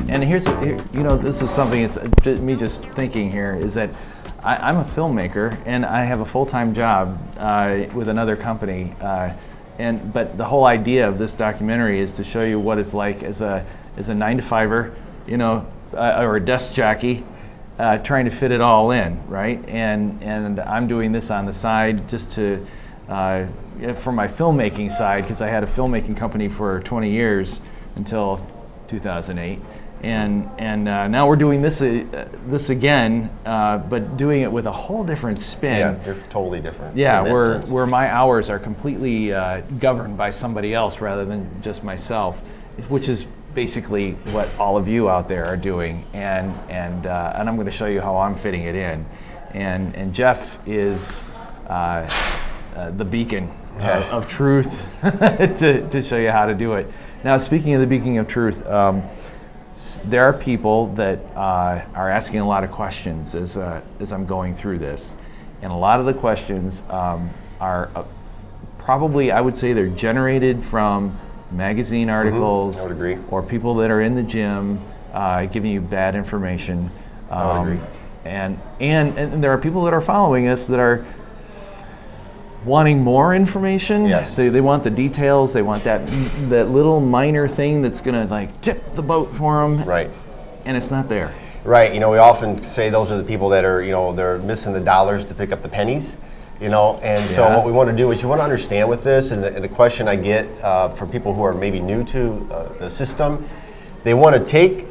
And here's, this is something, it's me just thinking here, is that I'm a filmmaker and I have a full-time job with another company. But the whole idea of this documentary is to show you what it's like as a 9-to-5er, or a desk jockey, trying to fit it all in, right? And I'm doing this on the side just to, for my filmmaking side, because I had a filmmaking company for 20 years until 2008. And now we're doing this again, but doing it with a whole different spin. Yeah, they're totally different. Yeah, where my hours are completely governed by somebody else rather than just myself, which is basically what all of you out there are doing. And I'm going to show you how I'm fitting it in. And Jeff is the beacon of truth to show you how to do it. Now, speaking of the beacon of truth. There are people that are asking a lot of questions as I'm going through this, and a lot of the questions are probably, I would say, they're generated from magazine articles. I would agree. Or people that are in the gym giving you bad information. I would agree. And there are people that are following us that are wanting more information. Yes. So they want the details. They want that little minor thing that's going to like tip the boat for them. Right. And it's not there. Right. We often say those are the people that are, they're missing the dollars to pick up the pennies. And so what we want to do is you want to understand with this, and the question I get from people who are maybe new to the system, they want to take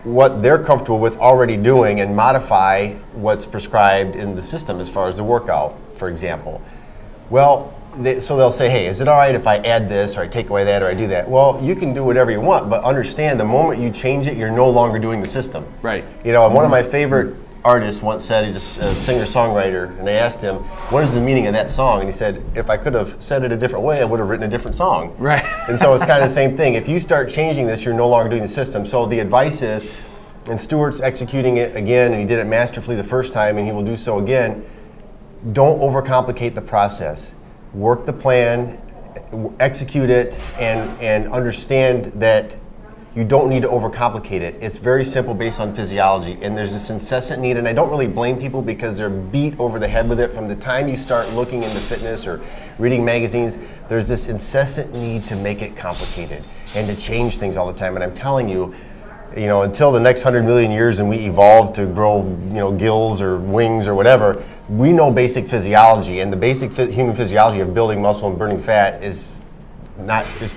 what they're comfortable with already doing and modify what's prescribed in the system as far as the workout, for example. Well, so they'll say, hey, is it all right if I add this or I take away that or I do that? Well, you can do whatever you want, but understand the moment you change it, you're no longer doing the system. Right. One of my favorite artists once said, he's a singer-songwriter, and they asked him, what is the meaning of that song? And he said, if I could have said it a different way, I would have written a different song. Right. And so it's kind of the same thing. If you start changing this, you're no longer doing the system. So the advice is, and Stuart's executing it again, and he did it masterfully the first time, and he will do so again, don't overcomplicate the process. Work the plan, execute it, and understand that you don't need to overcomplicate it. It's very simple based on physiology, and there's this incessant need, and I don't really blame people because they're beat over the head with it. From the time you start looking into fitness or reading magazines, there's this incessant need to make it complicated and to change things all the time. And I'm telling you, until the next 100 million years and we evolve to grow, gills or wings or whatever, we know basic physiology, and the basic human physiology of building muscle and burning fat is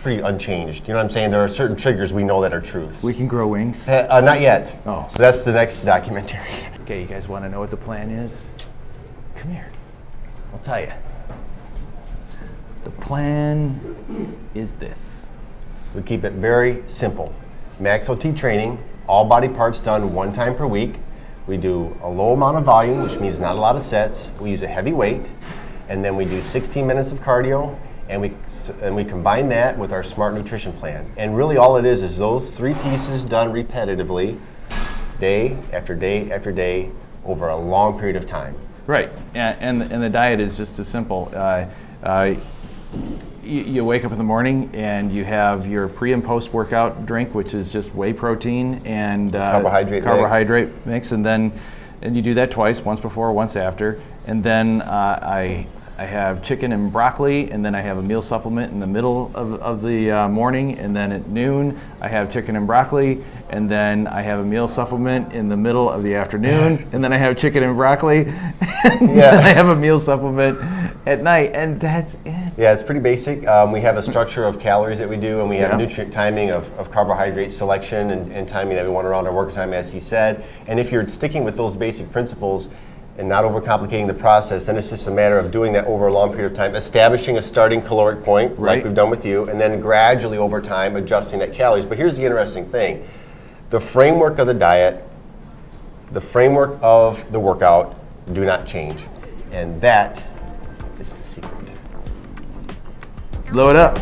pretty unchanged. You know what I'm saying? There are certain triggers we know that are truths. We can grow wings? Not yet. Oh. That's the next documentary. Okay, you guys want to know what the plan is? Come here. I'll tell you. The plan is this. We keep it very simple. Max OT training, all body parts done one time per week. We do a low amount of volume, which means not a lot of sets. We use a heavy weight, and then we do 16 minutes of cardio, and we combine that with our smart nutrition plan. And really all it is those three pieces done repetitively, day after day after day, over a long period of time. Right, and the diet is just as simple. You wake up in the morning and you have your pre and post workout drink, which is just whey protein and carbohydrate mix, and you do that twice, once before, once after, and then I have chicken and broccoli, and then I have a meal supplement in the middle of the morning, and then at noon I have chicken and broccoli, and then I have a meal supplement in the middle of the afternoon, and then I have chicken and broccoli, and then I have a meal supplement at night, and that's it. Yeah, it's pretty basic. We have a structure of calories that we do, and we have nutrient timing of carbohydrate selection and timing that we want around our work time, as he said. And if you're sticking with those basic principles and not overcomplicating the process, then it's just a matter of doing that over a long period of time, establishing a starting caloric point, like we've done with you, and then gradually over time adjusting that calories. But here's the interesting thing. The framework of the diet, the framework of the workout do not change. And that is the secret. Blow it up.